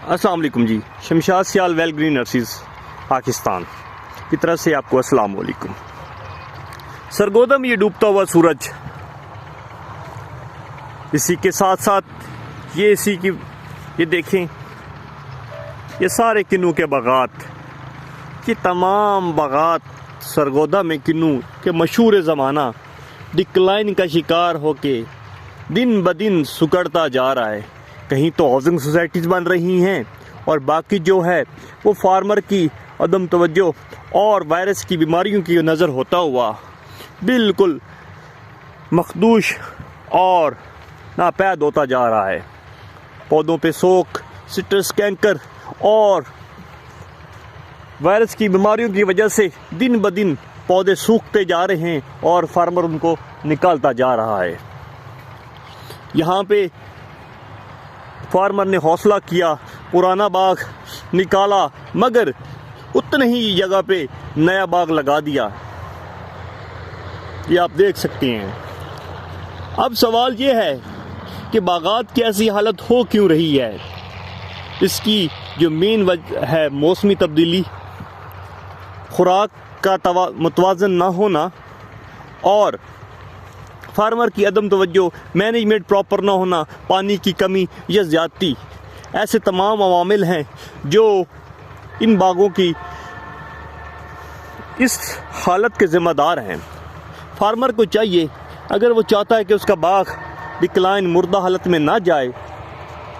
السلام علیکم جی، شمشاد سیال well green nurseries Pakistan کی طرف سے آپ کو السلام علیکم۔ سرگودا میں یہ ڈوبتا ہوا سورج، اسی کے ساتھ ساتھ یہ دیکھیں، یہ سارے کنو کے باغات، یہ تمام باغات سرگودا میں کنو کے مشہور زمانہ ڈکلائن کا شکار ہو کے دن بدن سکڑتا جا رہا ہے۔ کہیں تو ہاؤسنگ سوسائٹیز بن رہی ہیں اور باقی جو ہے وہ فارمر کی عدم توجہ اور وائرس کی بیماریوں کی نظر ہوتا ہوا بالکل مخدوش اور ناپید ہوتا جا رہا ہے۔ پودوں پہ سوکھ، سٹرس کینکر اور وائرس کی بیماریوں کی وجہ سے دن بدن پودے سوکھتے جا رہے ہیں اور فارمر ان کو نکالتا جا رہا ہے۔ یہاں پہ فارمر نے حوصلہ کیا، پرانا باغ نکالا، مگر اتنے ہی جگہ پہ نیا باغ لگا دیا، یہ آپ دیکھ سکتے ہیں۔ اب سوال یہ ہے کہ باغات کی ایسی حالت ہو کیوں رہی ہے؟ اس کی جو مین وجہ ہے موسمی تبدیلی، خوراک کا متوازن نہ ہونا اور فارمر کی عدم توجہ، مینجمنٹ پراپر نہ ہونا، پانی کی کمی یا زیادتی، ایسے تمام عوامل ہیں جو ان باغوں کی اس حالت کے ذمہ دار ہیں۔ فارمر کو چاہیے، اگر وہ چاہتا ہے کہ اس کا باغ ڈکلائن مردہ حالت میں نہ جائے،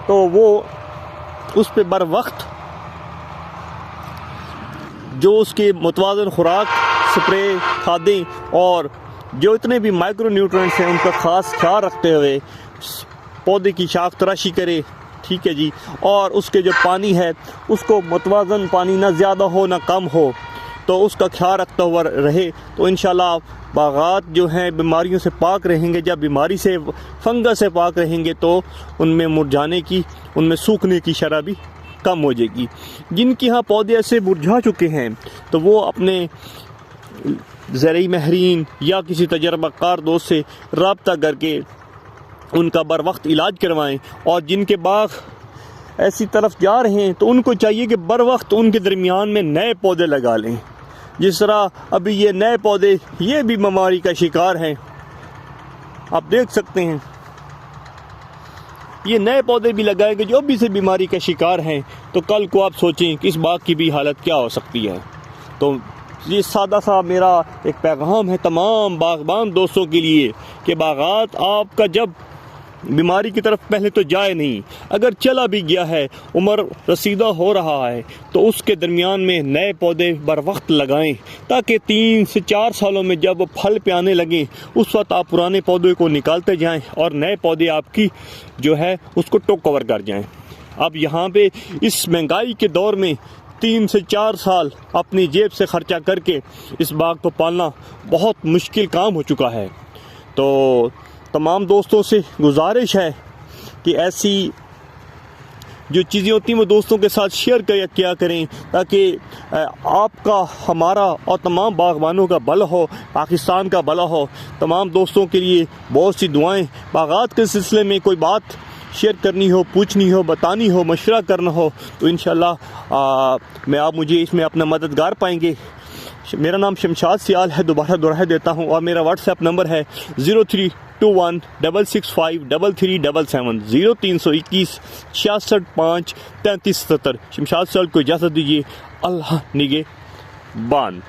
تو وہ اس پہ بر وقت جو اس کے متوازن خوراک، سپرے، کھادیں اور جو اتنے بھی مائکرو نیوٹرینٹس ہیں ان کا خاص خیال رکھتے ہوئے پودے کی شاخ تراشی کرے، ٹھیک ہے جی، اور اس کے جو پانی ہے اس کو متوازن پانی نہ زیادہ ہو نہ کم ہو، تو اس کا خیال رکھتا ہوا رہے تو انشاءاللہ باغات جو ہیں بیماریوں سے پاک رہیں گے۔ جب بیماری سے، فنگس سے پاک رہیں گے تو ان میں مرجھانے کی، ان میں سوکھنے کی شرح بھی کم ہو جائے گی۔ جن کی ہاں پودے ایسے مرجھا چکے ہیں تو وہ اپنے زرعی ماہرین یا کسی تجربہ کار دوست سے رابطہ کر کے ان کا بر وقت علاج کروائیں، اور جن کے باغ ایسی طرف جا رہے ہیں تو ان کو چاہیے کہ بر وقت ان کے درمیان میں نئے پودے لگا لیں۔ جس طرح ابھی یہ نئے پودے یہ بھی بیماری کا شکار ہیں، آپ دیکھ سکتے ہیں، یہ نئے پودے بھی لگائیں گے جو ابھی سے بیماری کا شکار ہیں، تو کل کو آپ سوچیں کہ اس باغ کی بھی حالت کیا ہو سکتی ہے۔ تو یہ سادہ سا میرا ایک پیغام ہے تمام باغبان دوستوں کے لیے کہ باغات آپ کا جب بیماری کی طرف پہلے تو جائے نہیں، اگر چلا بھی گیا ہے، عمر رسیدہ ہو رہا ہے، تو اس کے درمیان میں نئے پودے بر وقت لگائیں، تاکہ 3 سے 4 سالوں میں جب وہ پھل پہ آنے لگیں اس وقت آپ پرانے پودے کو نکالتے جائیں اور نئے پودے آپ کی جو ہے اس کو ٹوک کور کر جائیں۔ اب یہاں پہ اس مہنگائی کے دور میں 3 سے 4 سال اپنی جیب سے خرچہ کر کے اس باغ کو پالنا بہت مشکل کام ہو چکا ہے۔ تو تمام دوستوں سے گزارش ہے کہ ایسی جو چیزیں ہوتی ہیں وہ دوستوں کے ساتھ شیئر کیا کریں، تاکہ آپ کا، ہمارا اور تمام باغبانوں کا بھلا ہو، پاکستان کا بھلا ہو۔ تمام دوستوں کے لیے بہت سی دعائیں۔ باغات کے سلسلے میں کوئی بات شیئر کرنی ہو، پوچھنی ہو، بتانی ہو، مشورہ کرنا ہو تو انشاءاللہ آپ مجھے اس میں اپنا مددگار پائیں گے۔ میرا نام شمشاد سیال ہے، دوبارہ دہرا دیتا ہوں، اور میرا واٹس ایپ نمبر ہے 0321 665 3377 0321 66 5 33 77۔ شمشاد سیال کو اجازت دیجیے، اللہ نگہبان۔